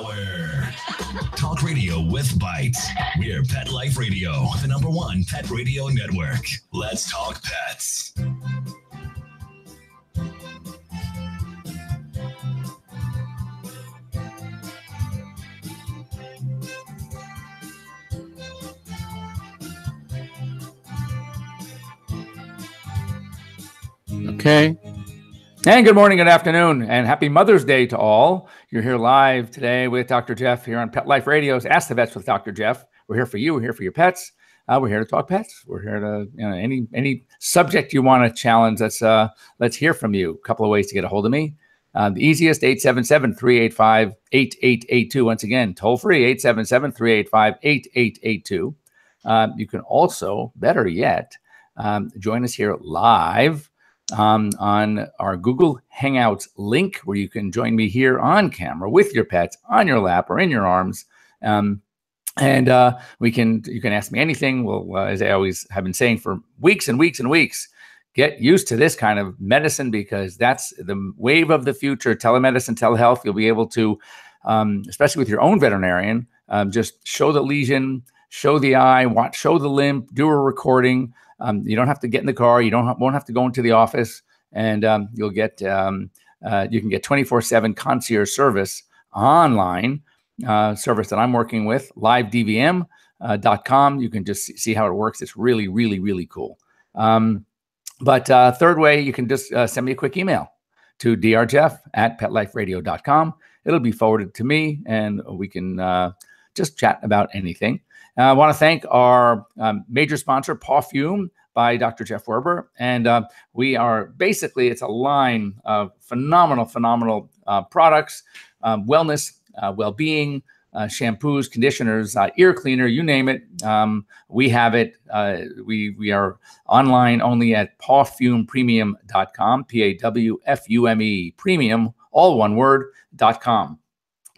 Hour. Talk radio with Bite. We're Pet Life Radio, the #1 pet radio network. Let's talk pets. Okay. And good morning, good afternoon, and happy Mother's Day to all. You're here live today with Dr. Jeff here on Pet Life Radio's Ask the Vets with Dr. Jeff. We're here for you. We're here for your pets. We're here to talk pets. We're here to, any subject you want to challenge. Let's hear from you. A couple of ways to get a hold of me. The easiest, 877-385-8882. Once again, toll free, 877-385-8882. You can also, better yet, join us here live on our Google Hangouts link, where you can join me here on camera with your pets on your lap or in your arms. You can ask me anything. Well, as I always have been saying for weeks and weeks and weeks, get used to this kind of medicine, because that's the wave of the future. Telemedicine, telehealth. You'll be able to, especially with your own veterinarian, just show the lesion, show the eye, show the limp, do a recording. You don't have to get in the car. You won't have to go into the office, and you can get 24/7 concierge service online, service that I'm working with, livedvm.com. You can just see how it works. It's really, really, really cool. But third way, you can just send me a quick email to drjeff@petliferadio.com. It'll be forwarded to me, and we can just chat about anything. I want to thank our major sponsor, Pawfume by Dr. Jeff Werber. And we are basically, it's a line of phenomenal products, wellness, well-being, shampoos, conditioners, ear cleaner, you name it. We have it. We are online only at pawfumepremium.com, PAWFUME, premium, all one word, .com.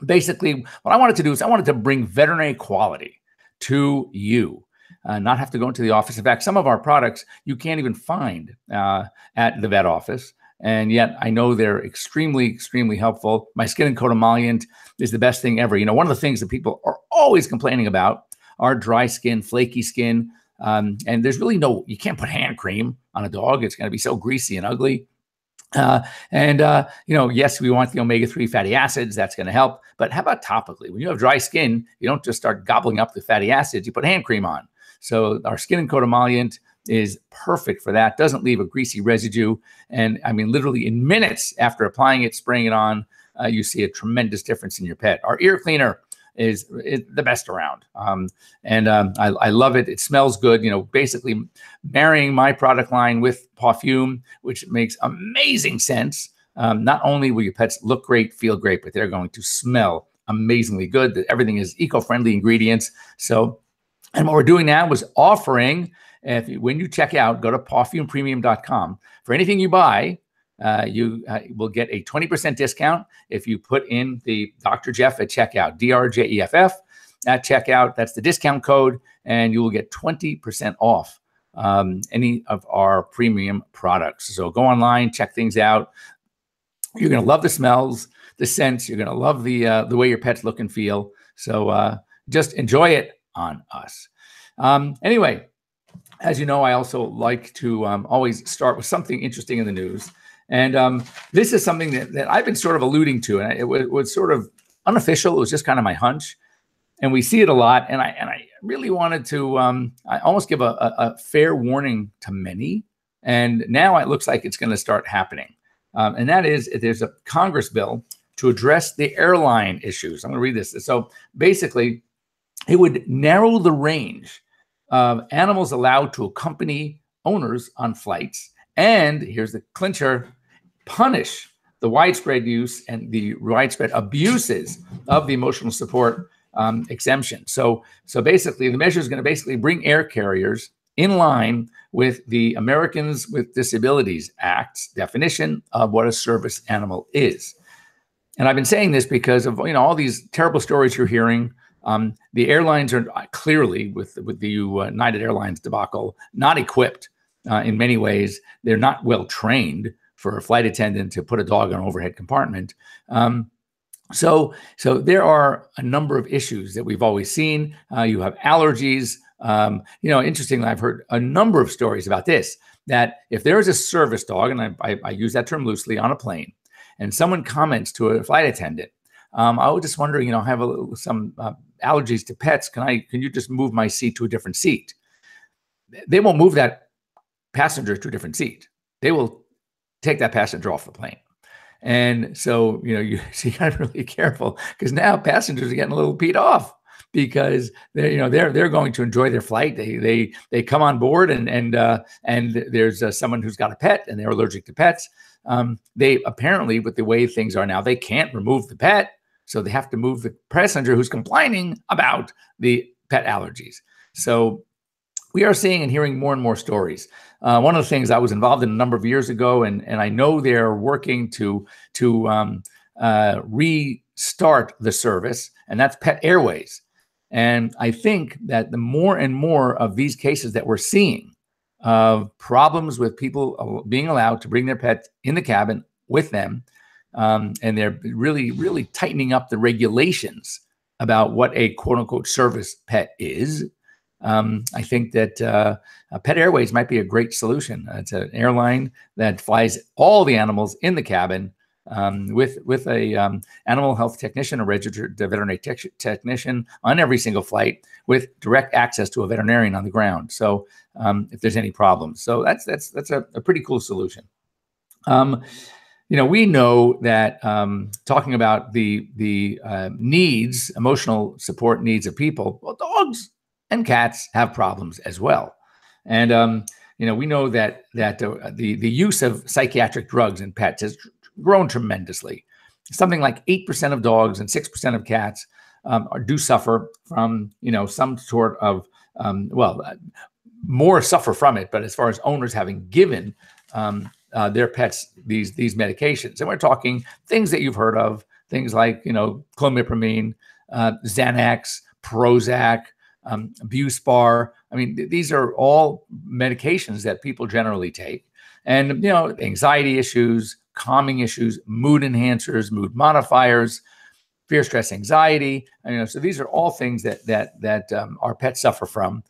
Basically, what I wanted to do is I wanted to bring veterinary quality to you, not have to go into the office. In fact, some of our products you can't even find at the vet office, and yet I know they're extremely, extremely helpful. My Skin and Coat Emollient is the best thing ever. One of the things that people are always complaining about are dry skin, flaky skin, and there's really you can't put hand cream on a dog. It's going to be so greasy and ugly. Yes, we want the omega-3 fatty acids. That's going to help. But how about topically? When you have dry skin, you don't just start gobbling up the fatty acids. You put hand cream on. So our Skin and Coat Emollient is perfect for that. Doesn't leave a greasy residue. And I mean, literally in minutes after applying it, spraying it on, you see a tremendous difference in your pet. Our ear cleaner is the best around. I love it. It smells good. Basically marrying my product line with Pawfume, which makes amazing sense. Not only will your pets look great, feel great, but they're going to smell amazingly good. Everything is eco-friendly ingredients. So, and what we're doing now is offering, when you check out, go to pawfumepremium.com. For anything you buy, you will get a 20% discount if you put in the Dr. Jeff at checkout, DRJEFF at checkout. That's the discount code, and you will get 20% off any of our premium products. So go online, check things out. You're going to love the smells, the scents. You're going to love the way your pets look and feel. So just enjoy it on us. Anyway, as you know, I also like to always start with something interesting in the news. And this is something that I've been sort of alluding to, and it was sort of unofficial. It was just kind of my hunch, and we see it a lot. And I really wanted to I almost give a fair warning to many. And now it looks like it's going to start happening. And that is, there's a Congress bill to address the airline issues. I'm going to read this. So basically, it would narrow the range of animals allowed to accompany owners on flights. And here's the clincher, punish the widespread use and the widespread abuses of the emotional support exemption. So basically, the measure is going to basically bring air carriers in line with the Americans with Disabilities Act's definition of what a service animal is. And I've been saying this because of all these terrible stories you're hearing. The airlines are clearly, with the United Airlines debacle, not equipped in many ways. They're not well trained for a flight attendant to put a dog in an overhead compartment. So there are a number of issues that we've always seen. You have allergies. Interestingly, I've heard a number of stories about this, that if there is a service dog, and I use that term loosely, on a plane, and someone comments to a flight attendant, I was just wondering, I have some allergies to pets. Can you just move my seat to a different seat? They won't move that passenger to a different seat. They will take that passenger off the plane. And so, you got to be really careful, because now passengers are getting a little peed off, because they're going to enjoy their flight. They come on board and there's someone who's got a pet and they're allergic to pets. They apparently, with the way things are now, they can't remove the pet, so they have to move the passenger who's complaining about the pet allergies. So we are seeing and hearing more and more stories. One of the things I was involved in a number of years ago, and I know they're working to restart the service, and that's Pet Airways. And I think that the more and more of these cases that we're seeing of problems with people being allowed to bring their pets in the cabin with them, and they're really, really tightening up the regulations about what a quote unquote service pet is. I think that Pet Airways might be a great solution. It's an airline that flies all the animals in the cabin with a animal health technician, a registered veterinary technician on every single flight, with direct access to a veterinarian on the ground. So if there's any problems, so that's a pretty cool solution. We know that talking about the needs, emotional support needs of people, well, dogs and cats have problems as well. And, we know that the use of psychiatric drugs in pets has grown tremendously. Something like 8% of dogs and 6% of cats do suffer from, some sort of, more suffer from it. But as far as owners having given their pets these medications, and we're talking things that you've heard of, things like, clomipramine, Xanax, Prozac, Buspar. I mean, these are all medications that people generally take. And, anxiety issues, calming issues, mood enhancers, mood modifiers, fear, stress, anxiety. So these are all things that our pets suffer from.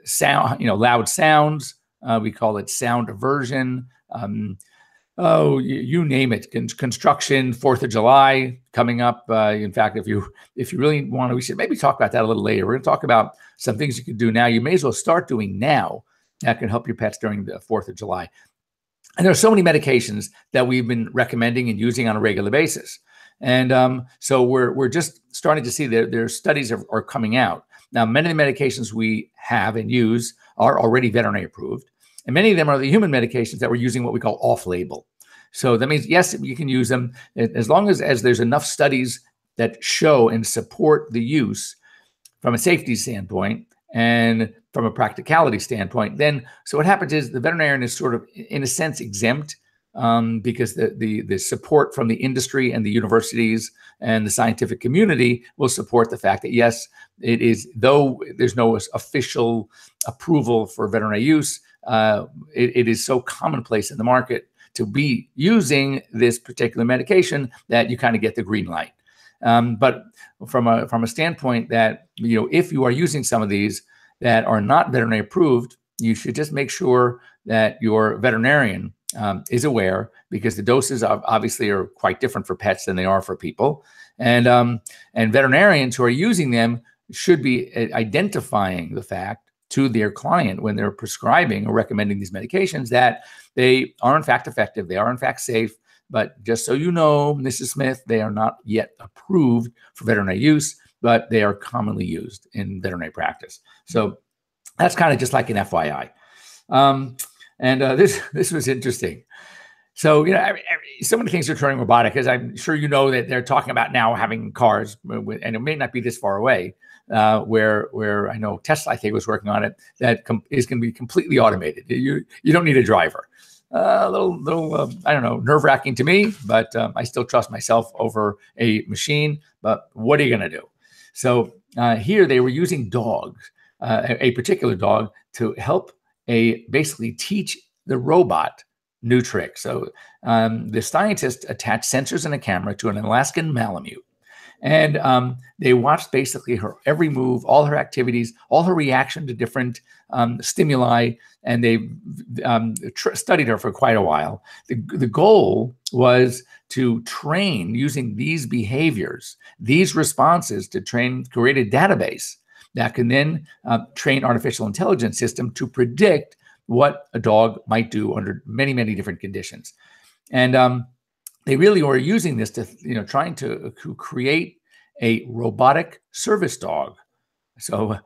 Sound, loud sounds. We call it sound aversion. You name it. Construction, 4th of July coming up. In fact, if you really want to, we should maybe talk about that a little later. We're going to talk about some things you can do now. You may as well start doing now that can help your pets during the 4th of July. And there are so many medications that we've been recommending and using on a regular basis. And so we're just starting to see that their studies are coming out. Now, many of the medications we have and use are already veterinary approved. And many of them are the human medications that we're using what we call off-label. So that means, yes, you can use them as long as there's enough studies that show and support the use from a safety standpoint and from a practicality standpoint. Then, so what happens is the veterinarian is sort of, in a sense, exempt because the support from the industry and the universities and the scientific community will support the fact that, yes, it is, though there's no official approval for veterinary use, it is so commonplace in the market to be using this particular medication that you kind of get the green light. But from a standpoint that, if you are using some of these that are not veterinary approved, you should just make sure that your veterinarian is aware, because the doses obviously are quite different for pets than they are for people. And veterinarians who are using them should be identifying the fact to their client when they're prescribing or recommending these medications that they are in fact effective, they are in fact safe, but just so you know, Mrs. Smith, they are not yet approved for veterinary use, but they are commonly used in veterinary practice. So that's kind of just like an FYI. This was interesting. So, so many things are turning robotic, as I'm sure you know that they're talking about now having cars, and it may not be this far away, where I know Tesla, I think, was working on it, that is going to be completely automated. You don't need a driver. A little I don't know, nerve-wracking to me, but I still trust myself over a machine. But what are you going to do? So here they were using dogs, a particular dog, to help basically teach the robot new trick. So the scientists attached sensors and a camera to an Alaskan Malamute. And they watched basically her every move, all her activities, all her reaction to different stimuli, and they studied her for quite a while. The goal was to train using these behaviors, these responses to create a database that can then train artificial intelligence system to predict what a dog might do under many, many different conditions. And they really were using this to, trying to create a robotic service dog. So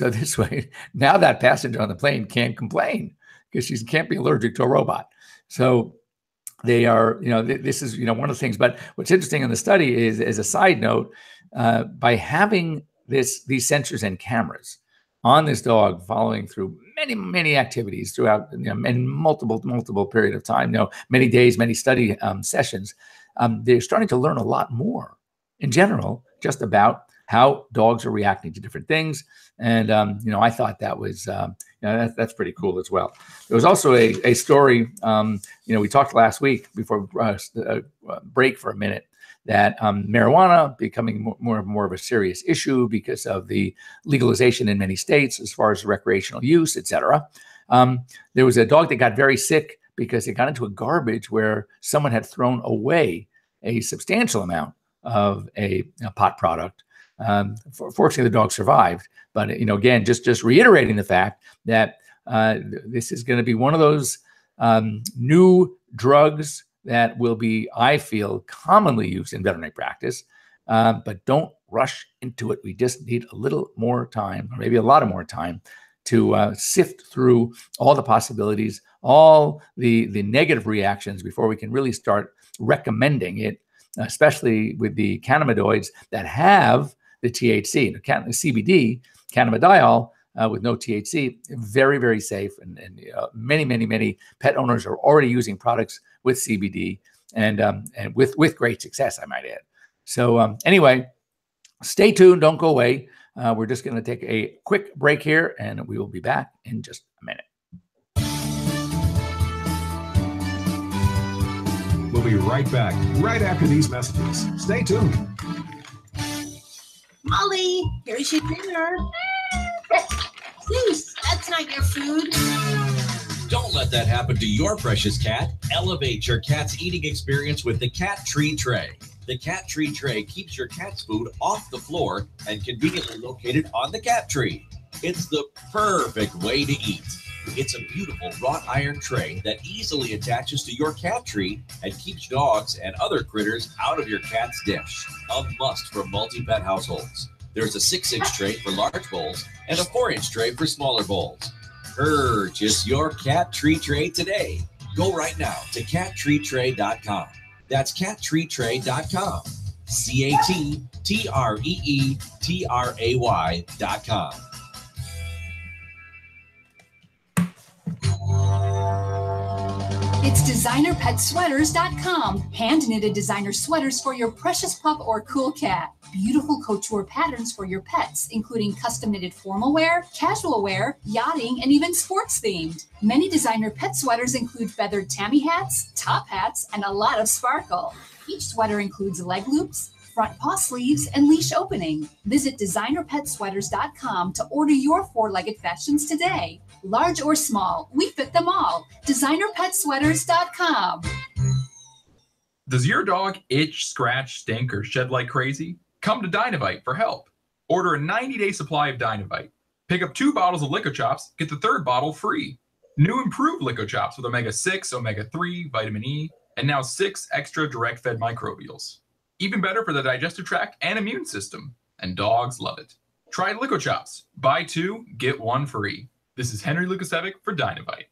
this way, now that passenger on the plane can't complain because she can't be allergic to a robot. So they are, this is, one of the things. But what's interesting in the study is, as a side note, by having these sensors and cameras on this dog, following through many, many activities throughout, and multiple period of time, many days, many study sessions, they're starting to learn a lot more in general, just about how dogs are reacting to different things. And, I thought that was, that's pretty cool as well. There was also a story, we talked last week before break for a minute, that marijuana becoming more of a serious issue because of the legalization in many states as far as recreational use, et cetera. There was a dog that got very sick because it got into a garbage where someone had thrown away a substantial amount of a pot product. Fortunately, the dog survived. But, again, just reiterating the fact that this is going to be one of those new drugs that will be, I feel, commonly used in veterinary practice, but don't rush into it. We just need a little more time, or maybe a lot of more time, to sift through all the possibilities, all the negative reactions before we can really start recommending it, especially with the cannabinoids that have the THC, the CBD, cannabidiol, with no THC, very, very safe. And many pet owners are already using products with CBD and with great success, I might add. So anyway, stay tuned. Don't go away. We're just going to take a quick break here, and we will be back in just a minute. We'll be right back right after these messages. Stay tuned. Molly, here's your dinner. Zeus, that's not your food. Don't let that happen to your precious cat. Elevate your cat's eating experience with the Cat Tree Tray. The Cat Tree Tray keeps your cat's food off the floor and conveniently located on the cat tree. It's the perfect way to eat. It's a beautiful wrought iron tray that easily attaches to your cat tree and keeps dogs and other critters out of your cat's dish. A must for multi-pet households. There's a 6-inch tray for large bowls and a 4-inch tray for smaller bowls. Purchase your Cat Tree Tray today. Go right now to cattreetray.com. That's cattreetray.com. CATTREETRAY.com. It's designerpetsweaters.com. Hand-knitted designer sweaters for your precious pup or cool cat. Beautiful couture patterns for your pets, including custom-knitted formal wear, casual wear, yachting, and even sports-themed. Many designer pet sweaters include feathered tammy hats, top hats, and a lot of sparkle. Each sweater includes leg loops, front paw sleeves, and leash opening. Visit designerpetsweaters.com to order your 4-legged fashions today. Large or small, we fit them all. designerpetsweaters.com. Does your dog itch, scratch, stink, or shed like crazy? Come to Dinovite for help. Order a 90-day supply of Dinovite. Pick up 2 bottles of LicoChops, get the 3rd bottle free. New improved LicoChops with omega-6, omega-3, vitamin E, and now 6 extra direct-fed microbials. Even better for the digestive tract and immune system, and dogs love it. Try LicoChops. Buy 2, get 1 free. This is Henry Lukasevic for Dinovite.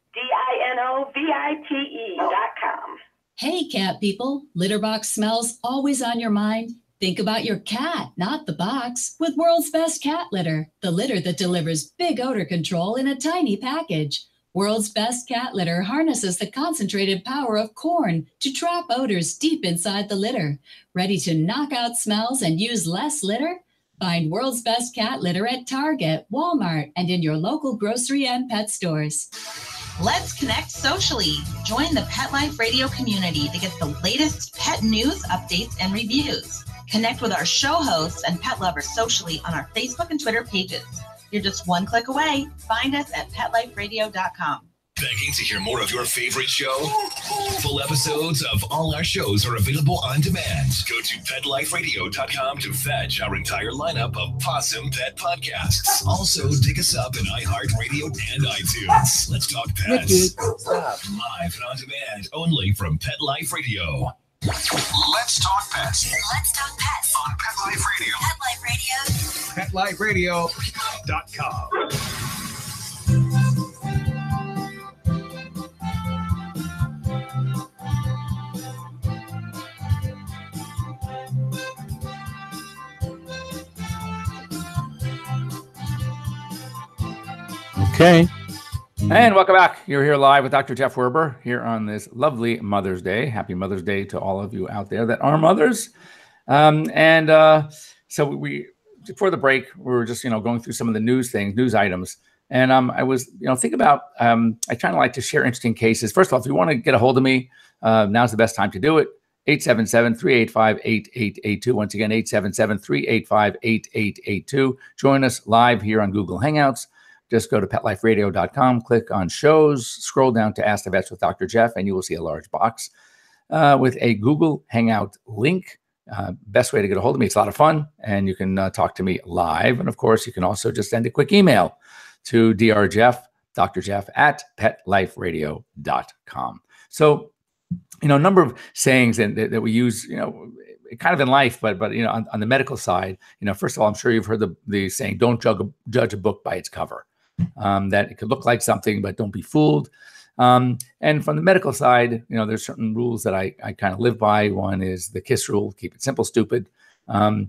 DINOVITE.com. Hey, cat people. Litter box smells always on your mind? Think about your cat, not the box, with World's Best Cat Litter, the litter that delivers big odor control in a tiny package. World's Best Cat Litter harnesses the concentrated power of corn to trap odors deep inside the litter. Ready to knock out smells and use less litter? Find World's Best Cat Litter at Target, Walmart, and in your local grocery and pet stores. Let's connect socially. Join the Pet Life Radio community to get the latest pet news, updates, and reviews. Connect with our show hosts and pet lovers socially on our Facebook and Twitter pages. You're just one click away. Find us at PetLifeRadio.com. Begging to hear more of your favorite show? Full episodes of all our shows are available on demand. Go to PetLifeRadio.com to fetch our entire lineup of Possum Pet podcasts. Also, dig us up in iHeartRadio and iTunes. Let's Talk Pets. Live and on demand only from Pet Life Radio. Let's Talk Pets Let's Talk Pets on Pet Life Radio. Pet Life Radio. PetLifeRadio.com. Okay. And welcome back. You're here live with Dr. Jeff Werber here on this lovely Mother's Day. Happy Mother's Day to all of you out there that are mothers. So we, before the break, we were just, going through some of the news items. And I was, think about, I kind of like to share interesting cases. First of all, if you want to get a hold of me, now's the best time to do it. 877-385-8882. Once again, 877-385-8882. Join us live here on Google Hangouts. Just go to PetLifeRadio.com, click on shows, scroll down to Ask the Vets with Dr. Jeff, and you will see a large box with a Google Hangout link. Best way to get a hold of me. It's a lot of fun, and you can talk to me live. And of course, you can also just send a quick email to drjeff at PetLifeRadio.com. So, a number of sayings that we use, kind of in life, but on the medical side, first of all, I'm sure you've heard the saying, don't judge a book by its cover. That it could look like something, but don't be fooled. And from the medical side, there's certain rules that I kind of live by. One is the KISS rule: keep it simple, stupid. If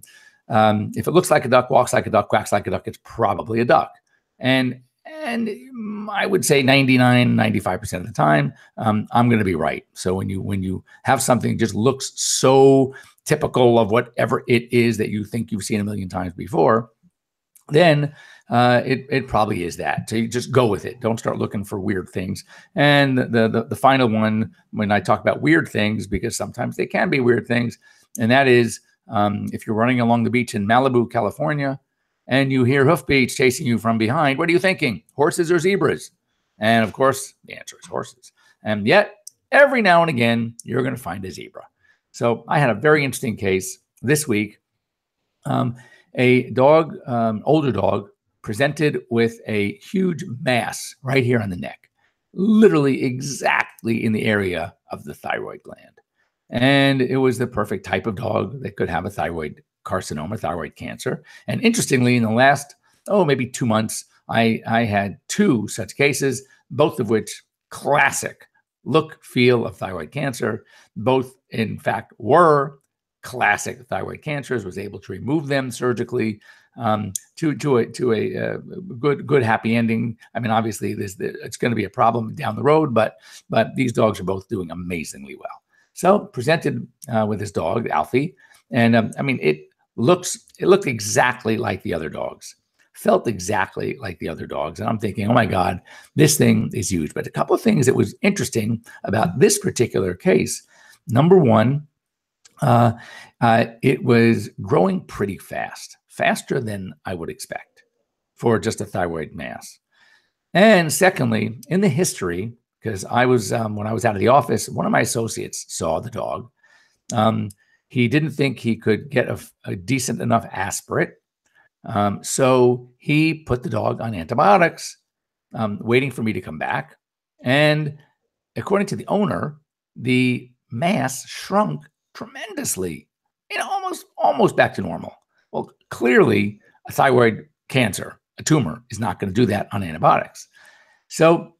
it looks like a duck, walks like a duck, quacks like a duck, it's probably a duck. And I would say 95% of the time, I'm going to be right. So when you have something just looks so typical of whatever it is that you think you've seen a million times before, then it probably is that. So you just go with it. Don't start looking for weird things. And the final one, when I talk about weird things, because sometimes they can be weird things, and that is if you're running along the beach in Malibu, California, and you hear hoofbeats chasing you from behind, what are you thinking? Horses or zebras? And of course, the answer is horses. And yet, every now and again, you're going to find a zebra. So I had a very interesting case this week. A dog, older dog, presented with a huge mass right here on the neck, literally exactly in the area of the thyroid gland. And it was the perfect type of dog that could have a thyroid carcinoma, thyroid cancer. And interestingly, in the last, maybe 2 months, I had 2 such cases, both of which classic look, feel of thyroid cancer. Both, in fact, were classic thyroid cancers. Was able to remove them surgically to a good happy ending. I mean, obviously, it's going to be a problem down the road, but these dogs are both doing amazingly well. So presented with this dog, Alfie, and it looked exactly like the other dogs. Felt exactly like the other dogs. And I'm thinking, oh my God, this thing is huge. But a couple of things that was interesting about this particular case. Number one, it was growing pretty fast, faster than I would expect for just a thyroid mass. And secondly, in the history, because I was, when I was out of the office, one of my associates saw the dog. He didn't think he could get a decent enough aspirate. So he put the dog on antibiotics, waiting for me to come back. And according to the owner, the mass shrunk tremendously, almost back to normal. Well, clearly a thyroid cancer, a tumor, is not going to do that on antibiotics. So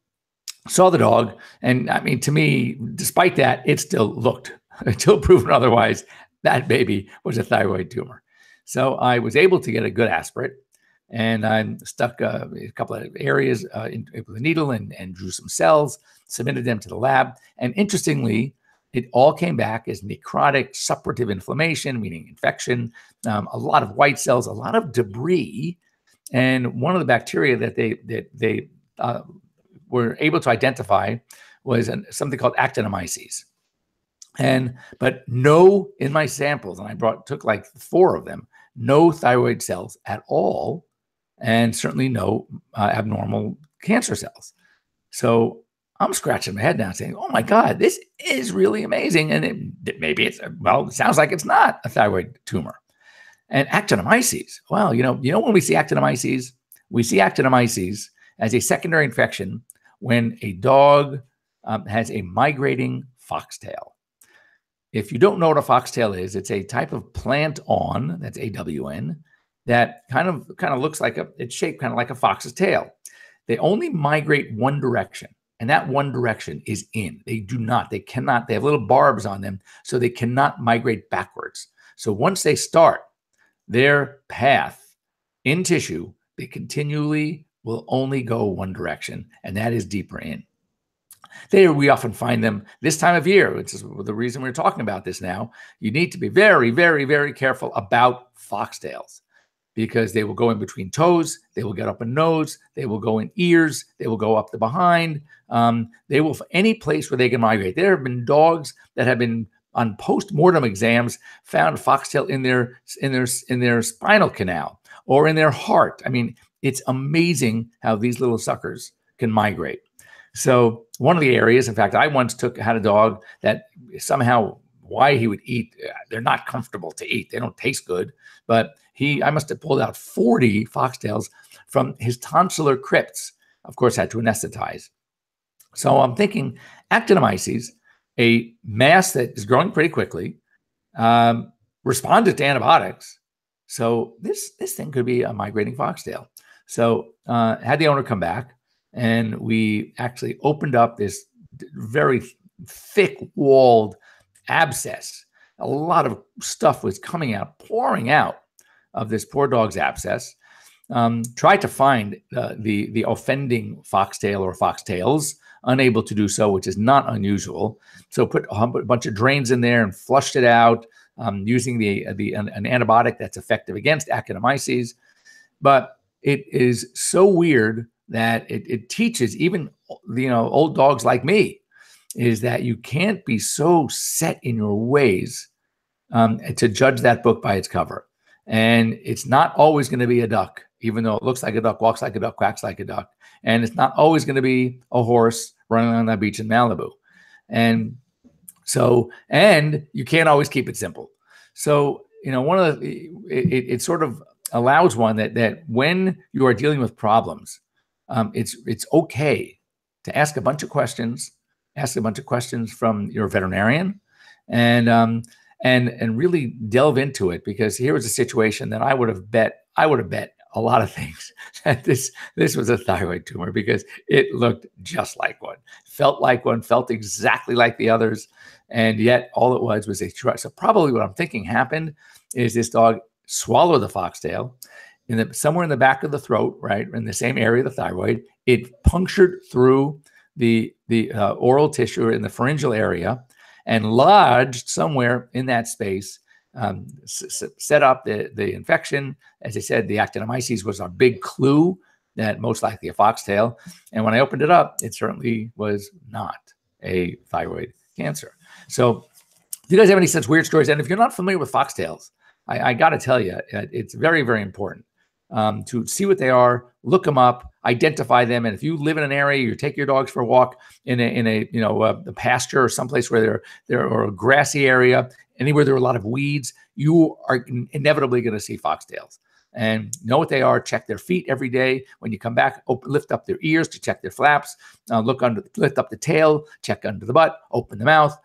saw the dog. And to me, despite that, it still looked, until proven otherwise, that baby was a thyroid tumor. So I was able to get a good aspirate, and I stuck a couple of areas with a needle and drew some cells, submitted them to the lab. And interestingly, it all came back as necrotic suppurative inflammation, meaning infection, a lot of white cells, a lot of debris. And one of the bacteria that they were able to identify was something called actinomyces. But no, in my samples, and took like 4 of them, no thyroid cells at all, and certainly no abnormal cancer cells. So I'm scratching my head now saying, oh my God, this is really amazing. And it sounds like it's not a thyroid tumor. And actinomyces, well, when we see actinomyces as a secondary infection when a dog has a migrating foxtail. If you don't know what a foxtail is, it's a type of plant-on, that's AWN, that kind of looks like it's shaped kind of like a fox's tail. They only migrate one direction, and that one direction is in. They have little barbs on them, so they cannot migrate backwards. So once they start their path in tissue, they continually will only go one direction, and that is deeper in. There, we often find them this time of year, which is the reason we're talking about this now. You need to be very, very, very careful about foxtails because they will go in between toes, they will get up a nose, they will go in ears, they will go up the behind. They will, any place where they can migrate. There have been dogs that have been on post-mortem exams found foxtail in their spinal canal or in their heart. I mean, it's amazing how these little suckers can migrate. So one of the areas, in fact, I once had a dog that somehow why he would eat, they're not comfortable to eat. They don't taste good, but I must have pulled out 40 foxtails from his tonsillar crypts. Of course, had to anesthetize. So I'm thinking actinomyces, a mass that is growing pretty quickly, responded to antibiotics. So this thing could be a migrating foxtail. So had the owner come back, and we actually opened up this very thick-walled abscess. A lot of stuff was coming out, pouring out of this poor dog's abscess. Tried to find the offending foxtail or foxtails, unable to do so, which is not unusual. So put a bunch of drains in there and flushed it out using an antibiotic that's effective against actinomyces. But it is so weird that it teaches even old dogs like me is that you can't be so set in your ways to judge that book by its cover. And it's not always going to be a duck, even though it looks like a duck, walks like a duck, quacks like a duck. And it's not always going to be a horse running on that beach in Malibu. And you can't always keep it simple. So, it sort of allows one that when you are dealing with problems, it's okay to ask a bunch of questions from your veterinarian and really delve into it, because here was a situation that I would have bet a lot of things that this was a thyroid tumor, because it looked just like one, felt exactly like the others. And yet all it was a try. So probably what I'm thinking happened is this dog swallowed the foxtail somewhere in the back of the throat, right? In the same area of the thyroid. It punctured through the oral tissue in the pharyngeal area and lodged somewhere in that space, set up the infection. As I said, the actinomyces was our big clue that most likely a foxtail. And when I opened it up, it certainly was not a thyroid cancer. So do you guys have any such weird stories? And if you're not familiar with foxtails, I got to tell you, it's very, very important to see what they are, look them up, identify them. And if you live in an area, you take your dogs for a walk in a pasture or someplace where there or a grassy area, anywhere there are a lot of weeds, you are inevitably going to see foxtails. And know what they are. Check their feet every day. When you come back, lift up their ears to check their flaps. Lift up the tail, check under the butt, open the mouth.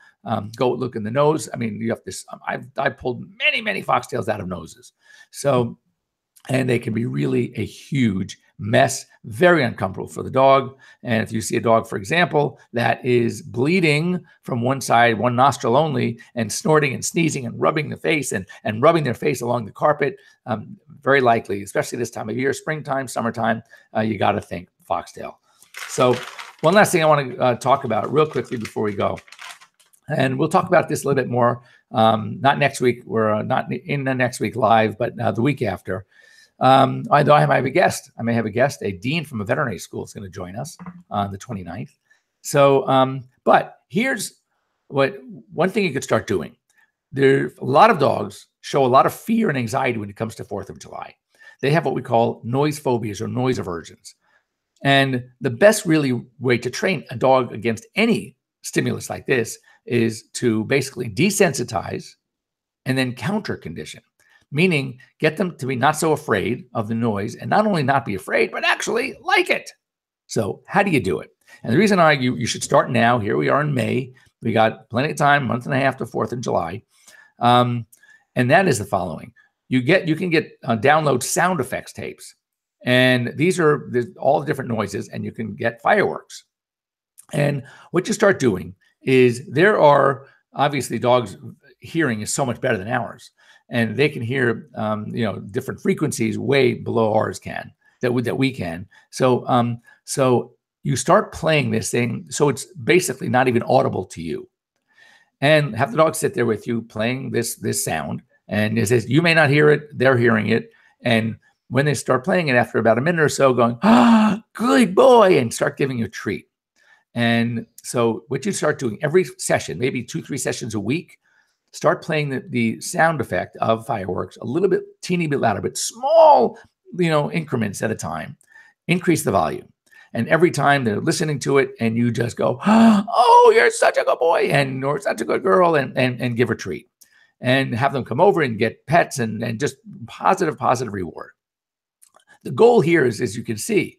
Go look in the nose. I mean, you have this. I've pulled many foxtails out of noses. So, and they can be really a huge mess, very uncomfortable for the dog. And if you see a dog, for example, that is bleeding from one side, one nostril only, and snorting and sneezing and rubbing the face and rubbing their face along the carpet, very likely, especially this time of year, springtime, summertime, you got to think foxtail. So one last thing I want to talk about real quickly before we go. And we'll talk about this a little bit more, not next week. We're not in the next week live, but the week after. Although I might have a guest. I may have a guest. A dean from a veterinary school is going to join us on the 29th. So, but here's one thing you could start doing. There, a lot of dogs show a lot of fear and anxiety when it comes to 4th of July. They have what we call noise phobias or noise aversions. And the best really way to train a dog against any stimulus like this is to basically desensitize and then counter condition, meaning get them to be not so afraid of the noise, and not only not be afraid, but actually like it. So how do you do it? And the reason you should start now, here we are in May, we got plenty of time, month and a half to 4th of July. And that is the following. You can download sound effects tapes. And these are all the different noises, and you can get fireworks. And what you start doing is there are obviously dogs' hearing is so much better than ours, and they can hear different frequencies way below ours that we can. So you start playing this thing, so it's basically not even audible to you, and have the dog sit there with you playing this sound. And it says you may not hear it, they're hearing it, and when they start playing it after about a minute or so, going, good boy, and start giving you a treat. And so what you start doing every session, maybe 2-3 sessions a week, start playing the sound effect of fireworks a little bit, teeny bit louder, but small, increments at a time. Increase the volume. And every time they're listening to it, and you just go, oh, you're such a good boy, or such a good girl, and give a treat. And have them come over and get pets and just positive reward. The goal here is, as you can see,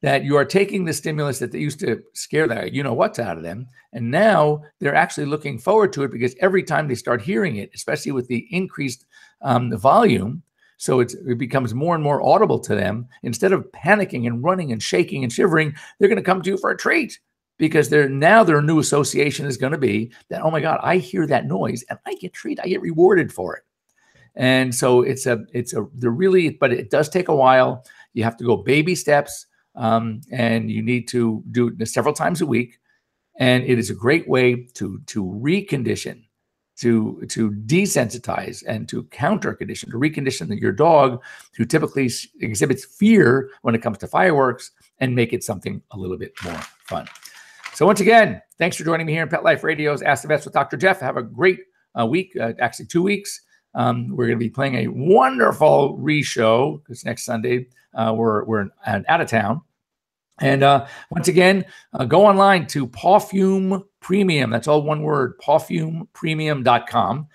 that you are taking the stimulus that they used to scare the what's out of them, and now they're actually looking forward to it, because every time they start hearing it, especially with the increased volume, so it becomes more and more audible to them. Instead of panicking and running and shaking and shivering, they're going to come to you for a treat, because their new association is going to be that, oh my God, I hear that noise and I get treated, I get rewarded for it. And so but it does take a while. You have to go baby steps, and you need to do it several times a week. And it is a great way to recondition, to desensitize, and to counter condition, to recondition your dog who typically exhibits fear when it comes to fireworks, and make it something a little bit more fun. So once again, thanks for joining me here in Pet Life Radio's Ask the Vets with Dr. Jeff. Have a great week, actually 2 weeks. We're going to be playing a wonderful re-show, because next Sunday we're out of town. And once again, go online to Pawfume Premium. That's all one word, pawfumepremium.com.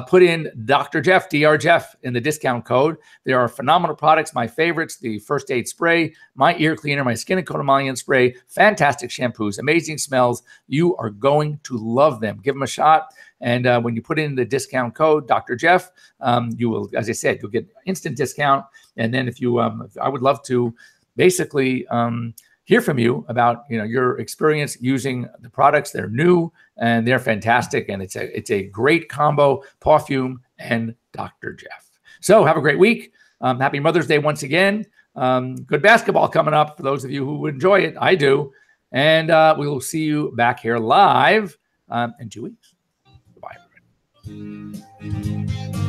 Put in Dr. Jeff, Dr. Jeff, in the discount code. There are phenomenal products. My favorites, the First Aid Spray, my ear cleaner, my skin and coat emollient spray, fantastic shampoos, amazing smells. You are going to love them. Give them a shot. And when you put in the discount code, Dr. Jeff, you will, as I said, you'll get instant discount. And then if you, I would love to basically hear from you about your experience using the products. They're new and they're fantastic, and it's a great combo, Pawfume and Dr. Jeff. So have a great week. Happy Mother's Day once again. Good basketball coming up for those of you who enjoy it. I do. And we will see you back here live in 2 weeks. Bye, everybody.